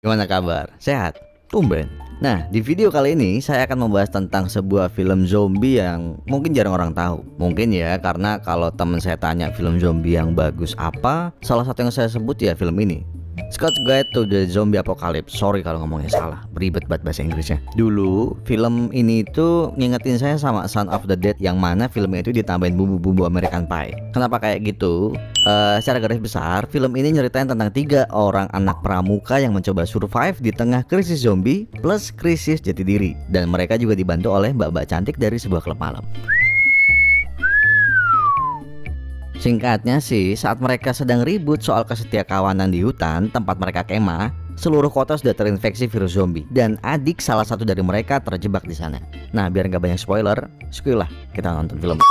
Gimana kabar? Sehat? Tumben. Nah, di video kali ini saya akan membahas tentang sebuah film zombie yang mungkin jarang orang tahu. Mungkin ya, karena kalau teman saya tanya film zombie yang bagus apa, salah satu yang saya sebut ya film ini, Scott's Guide to the Zombie Apocalypse. Sorry kalau ngomongnya salah, beribet banget bahasa Inggrisnya. Dulu film ini tuh ngingetin saya sama Son of the Dead, yang mana filmnya itu ditambahin bumbu-bumbu American Pie. Kenapa kayak gitu? Secara garis besar, film ini nyeritain tentang 3 orang anak pramuka yang mencoba survive di tengah krisis zombie plus krisis jati diri, dan mereka juga dibantu oleh mbak-mbak cantik dari sebuah klub malam. Singkatnya sih, saat mereka sedang ribut soal kesetiakawanan di hutan tempat mereka kemah, seluruh kota sudah terinfeksi virus zombie dan adik salah satu dari mereka terjebak di sana. Nah, biar nggak banyak spoiler, sekali lah kita nonton film.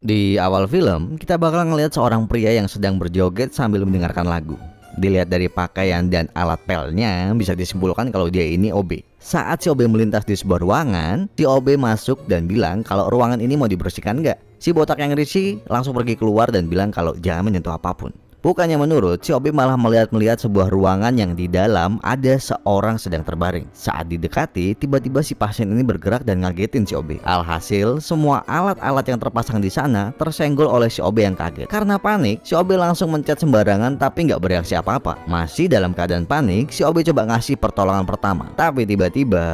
Di awal film, kita bakal ngelihat seorang pria yang sedang berjoget sambil mendengarkan lagu. Dilihat dari pakaian dan alat pelnya, bisa disimpulkan kalau dia ini OB. Saat si OB melintas di sebuah ruangan, si OB masuk dan bilang kalau ruangan ini mau dibersihkan nggak. Si botak yang risih langsung pergi keluar dan bilang kalau jangan menyentuh apapun. Bukannya menurut, si OB malah melihat sebuah ruangan yang di dalam ada seorang sedang terbaring. Saat didekati, tiba-tiba si pasien ini bergerak dan ngagetin si OB. Alhasil, semua alat-alat yang terpasang di sana tersenggol oleh si OB yang kaget. Karena panik, si OB langsung mencet sembarangan tapi nggak bereaksi apa-apa. Masih dalam keadaan panik, si OB coba ngasih pertolongan pertama. Tapi tiba-tiba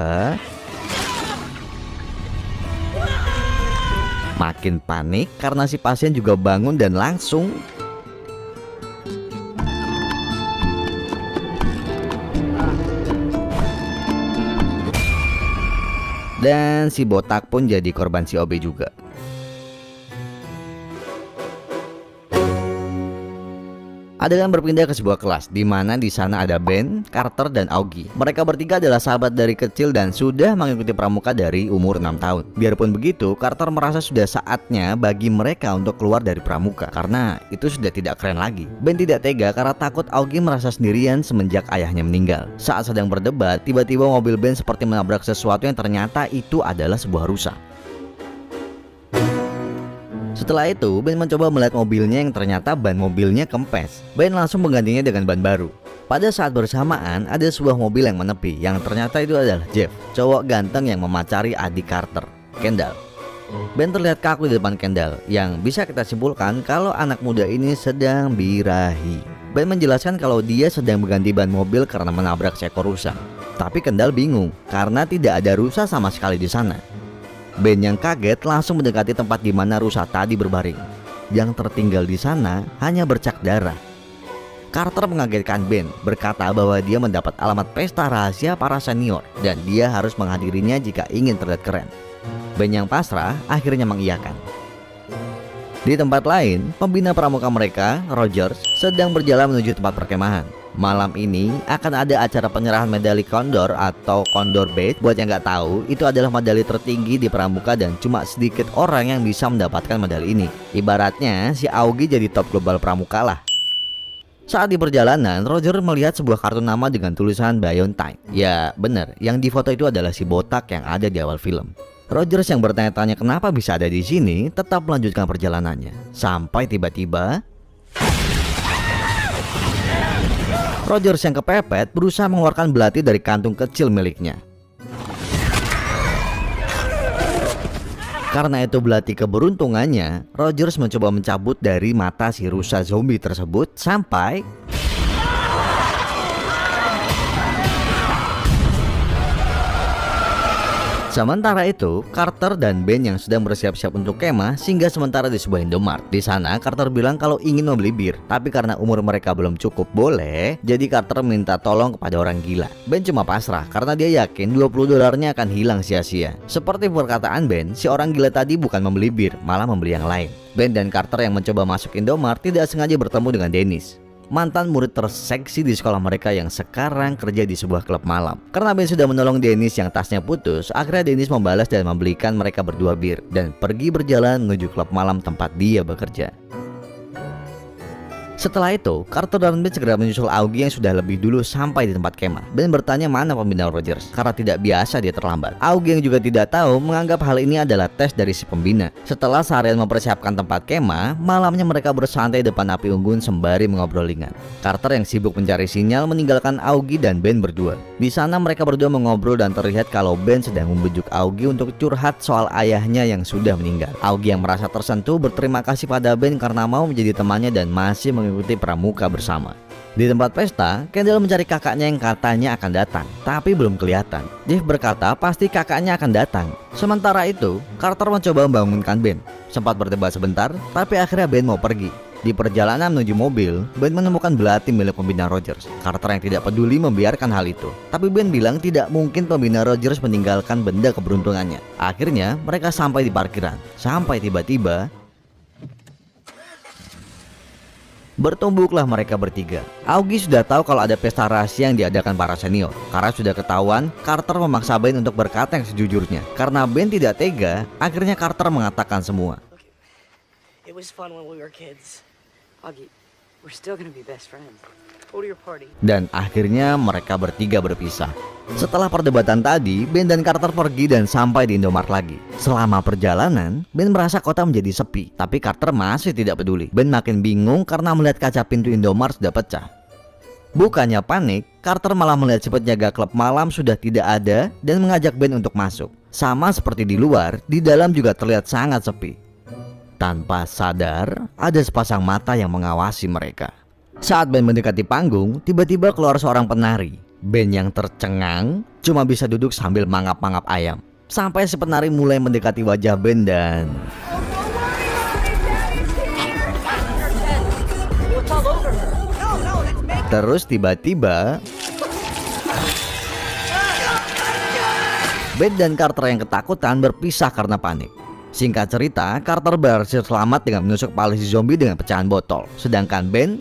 makin panik karena si pasien juga bangun dan langsung dan si botak pun jadi korban si OB juga. Adegan berpindah ke sebuah kelas di mana di sana ada Ben, Carter, dan Augie. Mereka bertiga adalah sahabat dari kecil dan sudah mengikuti pramuka dari umur 6 tahun. Biarpun begitu, Carter merasa sudah saatnya bagi mereka untuk keluar dari pramuka karena itu sudah tidak keren lagi. Ben tidak tega karena takut Augie merasa sendirian semenjak ayahnya meninggal. Saat sedang berdebat, tiba-tiba mobil Ben seperti menabrak sesuatu yang ternyata itu adalah sebuah rusa. Setelah itu, Ben mencoba melihat mobilnya yang ternyata ban mobilnya kempes. Ben langsung menggantinya dengan ban baru. Pada saat bersamaan, ada sebuah mobil yang menepi, yang ternyata itu adalah Jeff, cowok ganteng yang memacari adik Carter, Kendall. Ben terlihat kaku di depan Kendall, yang bisa kita simpulkan kalau anak muda ini sedang birahi. Ben menjelaskan kalau dia sedang mengganti ban mobil karena menabrak seekor rusa. Tapi Kendall bingung, karena tidak ada rusa sama sekali di sana. Ben yang kaget langsung mendekati tempat di mana rusa tadi berbaring. Yang tertinggal di sana hanya bercak darah. Carter mengagetkan Ben, berkata bahwa dia mendapat alamat pesta rahasia para senior dan dia harus menghadirinya jika ingin terlihat keren. Ben yang pasrah akhirnya mengiyakan. Di tempat lain, pembina pramuka mereka, Rogers, sedang berjalan menuju tempat perkemahan. Malam ini akan ada acara penyerahan medali Condor atau Condor Badge. Buat yang nggak tahu, itu adalah medali tertinggi di pramuka dan cuma sedikit orang yang bisa mendapatkan medali ini. Ibaratnya si Augie jadi top global pramuka lah. Saat di perjalanan, Roger melihat sebuah kartu nama dengan tulisan Biontine. Ya bener, yang di foto itu adalah si botak yang ada di awal film. Rogers yang bertanya-tanya kenapa bisa ada di sini tetap melanjutkan perjalanannya. Sampai tiba-tiba Rogers yang kepepet berusaha mengeluarkan belati dari kantung kecil miliknya. Karena itu belati keberuntungannya, Rogers mencoba mencabut dari mata si rusa zombie tersebut sampai sementara itu, Carter dan Ben yang sedang bersiap-siap untuk kemah singgah sementara di sebuah Indomart. Di sana, Carter bilang kalau ingin membeli bir, tapi karena umur mereka belum cukup boleh, jadi Carter minta tolong kepada orang gila. Ben cuma pasrah karena dia yakin $20 akan hilang sia-sia. Seperti perkataan Ben, si orang gila tadi bukan membeli bir, malah membeli yang lain. Ben dan Carter yang mencoba masuk Indomart tidak sengaja bertemu dengan Dennis, mantan murid terseksi di sekolah mereka yang sekarang kerja di sebuah klub malam. Karena Ben sudah menolong Dennis yang tasnya putus, akhirnya Dennis membalas dan membelikan mereka berdua bir dan pergi berjalan menuju klub malam tempat dia bekerja. Setelah itu, Carter dan Ben segera menyusul Augie yang sudah lebih dulu sampai di tempat kemah. Ben bertanya mana pembina Rogers, karena tidak biasa dia terlambat. Augie yang juga tidak tahu menganggap hal ini adalah tes dari si pembina. Setelah seharian mempersiapkan tempat kemah, malamnya mereka bersantai depan api unggun sembari mengobrol ringan. Carter yang sibuk mencari sinyal meninggalkan Augie dan Ben berdua. Di sana mereka berdua mengobrol dan terlihat kalau Ben sedang membujuk Augie untuk curhat soal ayahnya yang sudah meninggal. Augie yang merasa tersentuh berterima kasih pada Ben karena mau menjadi temannya dan masih mengikuti pramuka bersama. Di tempat pesta, Kendall mencari kakaknya yang katanya akan datang, tapi belum kelihatan. Jeff berkata pasti kakaknya akan datang. Sementara itu, Carter mencoba membangunkan Ben. Sempat berdebat sebentar, tapi akhirnya Ben mau pergi. Di perjalanan menuju mobil, Ben menemukan belati milik pembina Rogers. Carter yang tidak peduli membiarkan hal itu. Tapi Ben bilang tidak mungkin pembina Rogers meninggalkan benda keberuntungannya. Akhirnya, mereka sampai di parkiran. Sampai tiba-tiba bertumbuklah mereka bertiga. Augie sudah tahu kalau ada pesta rahasia yang diadakan para senior. Karena sudah ketahuan, Carter memaksa Ben untuk berkata yang sejujurnya. Karena Ben tidak tega, akhirnya Carter mengatakan semua. It was fun when we were kids. Augie, we're still gonna be best friends. Go to your party. Dan akhirnya mereka bertiga berpisah. Setelah perdebatan tadi, Ben dan Carter pergi dan sampai di Indomaret lagi. Selama perjalanan, Ben merasa kota menjadi sepi, tapi Carter masih tidak peduli. Ben makin bingung karena melihat kaca pintu Indomaret sudah pecah. Bukannya panik, Carter malah melihat si penjaga klub malam sudah tidak ada dan mengajak Ben untuk masuk. Sama seperti di luar, di dalam juga terlihat sangat sepi. Tanpa sadar, ada sepasang mata yang mengawasi mereka. Saat Ben mendekati panggung, tiba-tiba keluar seorang penari. Ben yang tercengang cuma bisa duduk sambil mangap-mangap ayam. Sampai si penari mulai mendekati wajah Ben dan terus tiba-tiba Ben dan Carter yang ketakutan berpisah karena panik. Singkat cerita, Carter berhasil selamat dengan menusuk kepala si zombie dengan pecahan botol. Sedangkan Ben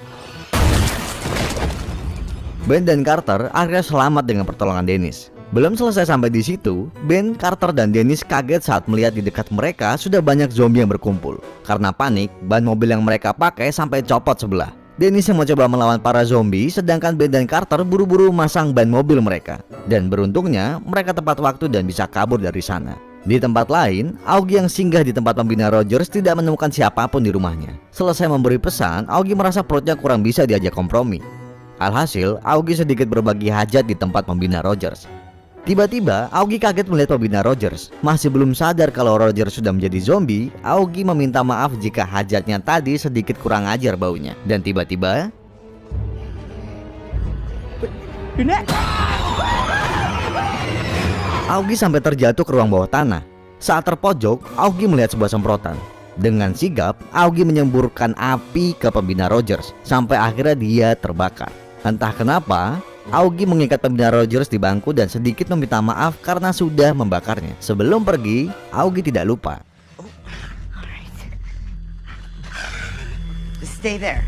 dan Carter akhirnya selamat dengan pertolongan Dennis. Belum selesai sampai di situ, Ben, Carter, dan Dennis kaget saat melihat di dekat mereka sudah banyak zombie yang berkumpul. Karena panik, ban mobil yang mereka pakai sampai copot sebelah. Dennis yang mencoba melawan para zombie, sedangkan Ben dan Carter buru-buru memasang ban mobil mereka. Dan beruntungnya, mereka tepat waktu dan bisa kabur dari sana. Di tempat lain, Augie yang singgah di tempat pembina Rogers tidak menemukan siapapun di rumahnya. Selesai memberi pesan, Augie merasa perutnya kurang bisa diajak kompromi. Alhasil, Augie sedikit berbagi hajat di tempat pembina Rogers. Tiba-tiba, Augie kaget melihat pembina Rogers. Masih belum sadar kalau Rogers sudah menjadi zombie, Augie meminta maaf jika hajatnya tadi sedikit kurang ajar baunya. Dan tiba-tiba Augie sampai terjatuh ke ruang bawah tanah. Saat terpojok, Augie melihat sebuah semprotan. Dengan sigap, Augie menyemburkan api ke pembina Rogers sampai akhirnya dia terbakar. Entah kenapa, Augie mengikat pembina Rogers di bangku dan sedikit meminta maaf karena sudah membakarnya. Sebelum pergi, Augie tidak lupa. Stay there.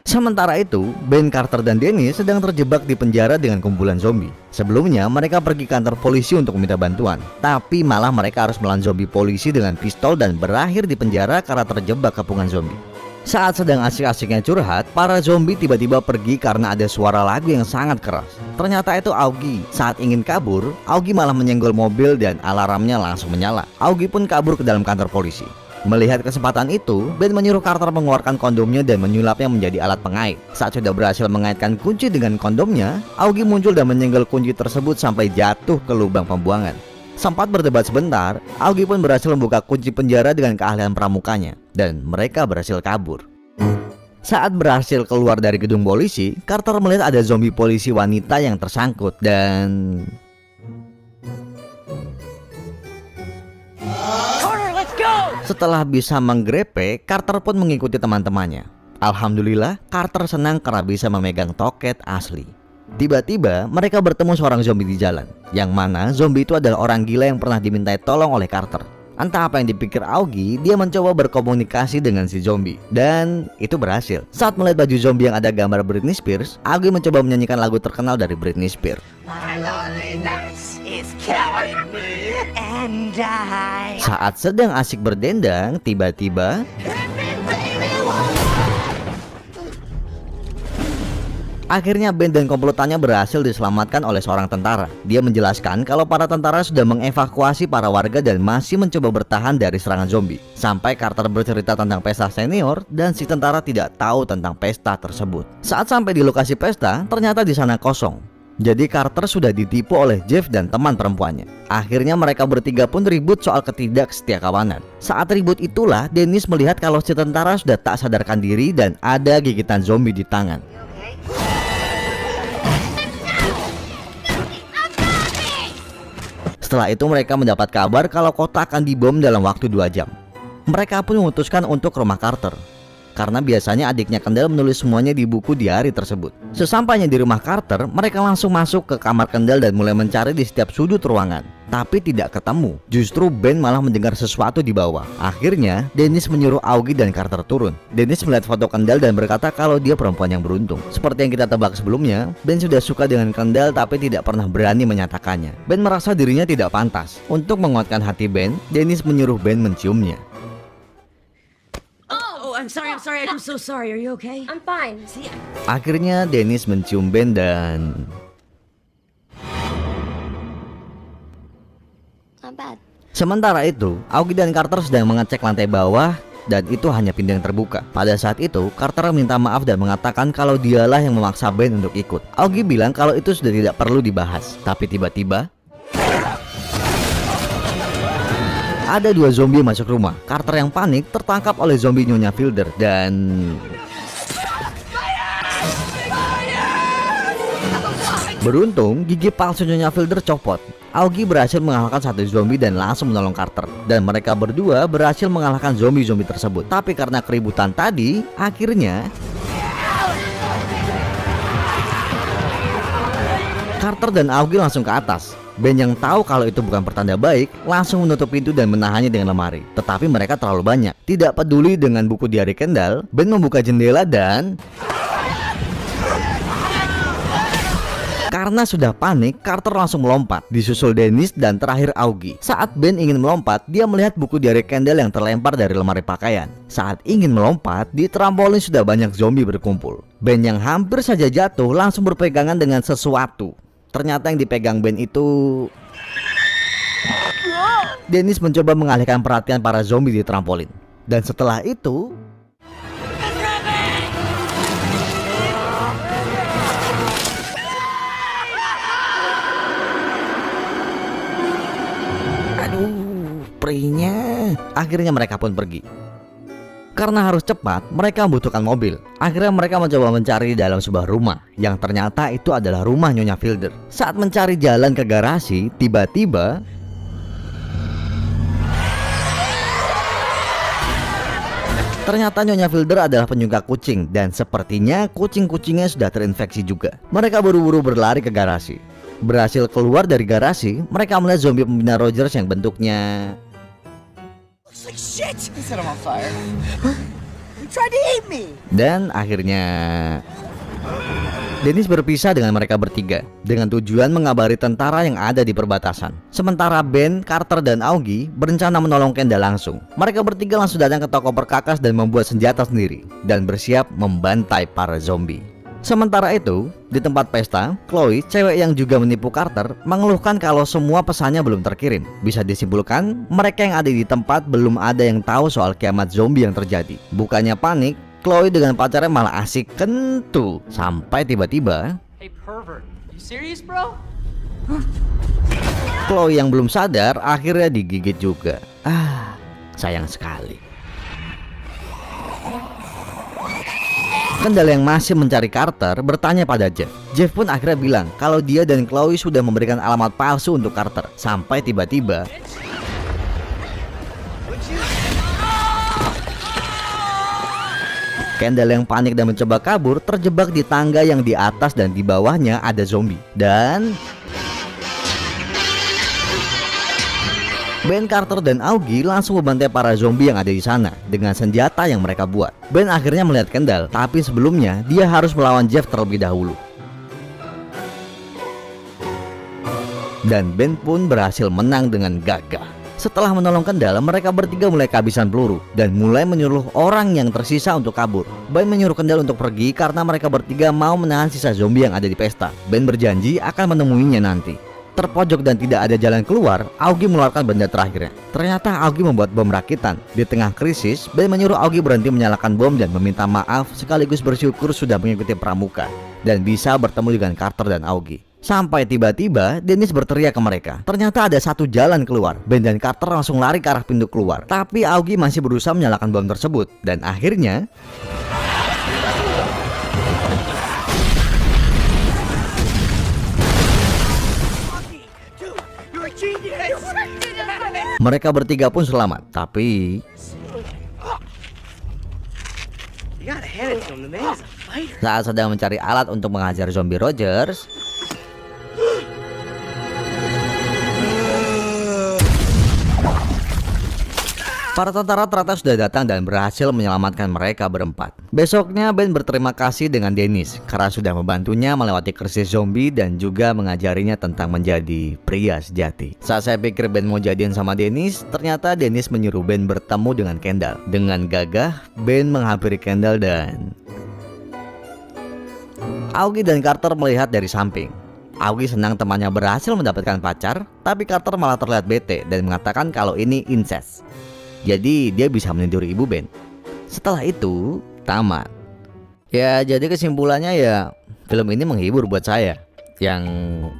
Sementara itu, Ben, Carter, dan Dennis sedang terjebak di penjara dengan kumpulan zombie. Sebelumnya, mereka pergi ke kantor polisi untuk meminta bantuan. Tapi malah mereka harus melawan zombie polisi dengan pistol dan berakhir di penjara karena terjebak kepungan zombie. Saat sedang asik-asiknya curhat, para zombie tiba-tiba pergi karena ada suara lagu yang sangat keras. Ternyata itu Augie. Saat ingin kabur, Augie malah menyenggol mobil dan alarmnya langsung menyala. Augie pun kabur ke dalam kantor polisi. Melihat kesempatan itu, Ben menyuruh Carter mengeluarkan kondomnya dan menyulapnya menjadi alat pengait. Saat sudah berhasil mengaitkan kunci dengan kondomnya, Augie muncul dan menyenggol kunci tersebut sampai jatuh ke lubang pembuangan. Sempat berdebat sebentar, Augie pun berhasil membuka kunci penjara dengan keahlian pramukanya, dan mereka berhasil kabur. Saat berhasil keluar dari gedung polisi, Carter melihat ada zombie polisi wanita yang tersangkut dan setelah bisa menggrepe, Carter pun mengikuti teman-temannya. Alhamdulillah, Carter senang karena bisa memegang toket asli. Tiba-tiba, mereka bertemu seorang zombie di jalan. Yang mana zombie itu adalah orang gila yang pernah dimintai tolong oleh Carter. Entah apa yang dipikir Augie, dia mencoba berkomunikasi dengan si zombie. Dan itu berhasil. Saat melihat baju zombie yang ada gambar Britney Spears, Augie mencoba menyanyikan lagu terkenal dari Britney Spears. My loneliness is killing me. and die. Saat sedang asik berdendang, tiba-tiba akhirnya Ben dan komplotannya berhasil diselamatkan oleh seorang tentara. Dia menjelaskan kalau para tentara sudah mengevakuasi para warga dan masih mencoba bertahan dari serangan zombie. Sampai Carter bercerita tentang pesta senior dan si tentara tidak tahu tentang pesta tersebut. Saat sampai di lokasi pesta, ternyata di sana kosong. Jadi Carter sudah ditipu oleh Jeff dan teman perempuannya. Akhirnya mereka bertiga pun ribut soal ketidaksetiakawanan. Saat ribut itulah Dennis melihat kalau si tentara sudah tak sadarkan diri dan ada gigitan zombie di tangan. Setelah itu mereka mendapat kabar kalau kota akan dibom dalam waktu 2 jam. Mereka pun memutuskan untuk ke rumah Carter, karena biasanya adiknya Kendall menulis semuanya di buku diari tersebut. Sesampainya di rumah Carter, mereka langsung masuk ke kamar Kendall dan mulai mencari di setiap sudut ruangan. Tapi tidak ketemu. Justru Ben malah mendengar sesuatu di bawah. Akhirnya, Dennis menyuruh Augie dan Carter turun. Dennis melihat foto Kendall dan berkata kalau dia perempuan yang beruntung. Seperti yang kita tebak sebelumnya, Ben sudah suka dengan Kendall tapi tidak pernah berani menyatakannya. Ben merasa dirinya tidak pantas. Untuk menguatkan hati Ben, Dennis menyuruh Ben menciumnya. Oh, I'm sorry. I'm so sorry. Are you okay? I'm fine. See, Akhirnya Dennis mencium Ben dan Not bad. sementara itu, Augie dan Carter sedang mengecek lantai bawah dan itu hanya pintu yang terbuka. Pada saat itu, Carter minta maaf dan mengatakan kalau dialah yang memaksa Ben untuk ikut. Augie bilang kalau itu sudah tidak perlu dibahas. Tapi tiba-tiba ada 2 zombie masuk rumah. Carter yang panik tertangkap oleh zombie Nyonya Fielder dan beruntung gigi palsu Nyonya Fielder copot. Augie berhasil mengalahkan 1 zombie dan langsung menolong Carter. Dan mereka berdua berhasil mengalahkan zombie-zombie tersebut. Tapi karena keributan tadi, akhirnya Carter dan Augie langsung ke atas. Ben yang tahu kalau itu bukan pertanda baik, langsung menutup pintu dan menahannya dengan lemari. Tetapi mereka terlalu banyak. Tidak peduli dengan buku diari Kendall, Ben membuka jendela dan karena sudah panik, Carter langsung melompat, disusul Dennis dan terakhir Augie. Saat Ben ingin melompat, dia melihat buku diari Kendall yang terlempar dari lemari pakaian. Saat ingin melompat, di trampolin sudah banyak zombie berkumpul. Ben yang hampir saja jatuh langsung berpegangan dengan sesuatu. Ternyata yang dipegang Ben itu Dennis mencoba mengalihkan perhatian para zombie di trampolin. Dan setelah itu perinya. Akhirnya mereka pun pergi. Karena harus cepat, mereka membutuhkan mobil. Akhirnya mereka mencoba mencari di dalam sebuah rumah, yang ternyata itu adalah rumah Nyonya Fielder. Saat mencari jalan ke garasi, tiba-tiba ternyata Nyonya Fielder adalah penyuka kucing, dan sepertinya kucing-kucingnya sudah terinfeksi juga. Mereka buru-buru berlari ke garasi. Berhasil keluar dari garasi, mereka melihat zombie pembina Rogers yang bentuknya looks like shit. He set him on fire. He tried to eat me. dan akhirnya Dennis berpisah dengan mereka bertiga dengan tujuan mengabari tentara yang ada di perbatasan. Sementara Ben, Carter, dan Augie berencana menolong Kendall langsung. Mereka bertiga langsung datang ke toko perkakas dan membuat senjata sendiri dan bersiap membantai para zombie. Sementara itu, di tempat pesta, Chloe, cewek yang juga menipu Carter, mengeluhkan kalau semua pesannya belum terkirim. Bisa disimpulkan, mereka yang ada di tempat belum ada yang tahu soal kiamat zombie yang terjadi. Bukannya panik, Chloe dengan pacarnya malah asik kentu. Sampai tiba-tiba Hey pervert, you serious bro? Chloe yang belum sadar akhirnya digigit juga. Sayang sekali. Kendall yang masih mencari Carter bertanya pada Jeff. Jeff pun akhirnya bilang kalau dia dan Chloe sudah memberikan alamat palsu untuk Carter. Sampai tiba-tiba Kendall yang panik dan mencoba kabur terjebak di tangga yang di atas dan di bawahnya ada zombie. Dan Ben, Carter, dan Augie langsung membantai para zombie yang ada di sana dengan senjata yang mereka buat. Ben akhirnya melihat Kendall, tapi sebelumnya dia harus melawan Jeff terlebih dahulu. dan Ben pun berhasil menang dengan gagah. Setelah menolong Kendall, mereka bertiga mulai kehabisan peluru dan mulai menyuruh orang yang tersisa untuk kabur. Ben menyuruh Kendall untuk pergi karena mereka bertiga mau menahan sisa zombie yang ada di pesta. Ben berjanji akan menemuinya nanti. Terpojok dan tidak ada jalan keluar, Aogi mengeluarkan benda terakhirnya. Ternyata Aogi membuat bom rakitan. Di tengah krisis, Ben menyuruh Aogi berhenti menyalakan bom dan meminta maaf sekaligus bersyukur sudah mengikuti pramuka dan bisa bertemu dengan Carter dan Aogi. Sampai tiba-tiba Dennis berteriak ke mereka. Ternyata ada satu jalan keluar. Ben dan Carter langsung lari ke arah pintu keluar. Tapi Aogi masih berusaha menyalakan bom tersebut. Dan akhirnya mereka bertiga pun selamat. Tapi You gotta hand it to him. The man is a fighter. saat sedang mencari alat untuk menghajar zombie Rogers, para tentara ternyata sudah datang dan berhasil menyelamatkan mereka berempat. Besoknya Ben berterima kasih dengan Dennis karena sudah membantunya melewati krisis zombie dan juga mengajarinya tentang menjadi pria sejati. Saat saya pikir Ben mau jadian sama Dennis, ternyata Dennis menyuruh Ben bertemu dengan Kendall. Dengan gagah, Ben menghampiri Kendall dan Aogi dan Carter melihat dari samping. Aogi senang temannya berhasil mendapatkan pacar, tapi Carter malah terlihat bete dan mengatakan kalau ini incest. Jadi dia bisa meniduri ibu Ben. Setelah itu tamat. Ya jadi kesimpulannya ya film ini menghibur buat saya, yang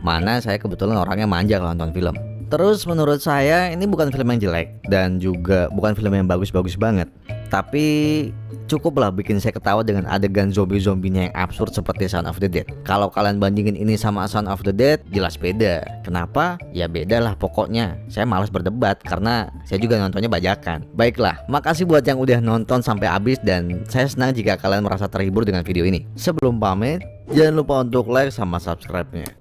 mana saya kebetulan orangnya manja kalau nonton film. Terus menurut saya ini bukan film yang jelek dan juga bukan film yang bagus-bagus banget, tapi cukuplah bikin saya ketawa dengan adegan zombie-zombinya yang absurd seperti Shaun of the Dead. Kalau kalian bandingin ini sama Shaun of the Dead, jelas beda. Kenapa? Ya beda lah pokoknya. Saya malas berdebat karena saya juga nontonnya bajakan. Baiklah, makasih buat yang udah nonton sampai habis dan saya senang jika kalian merasa terhibur dengan video ini. Sebelum pamit, jangan lupa untuk like sama subscribe-nya.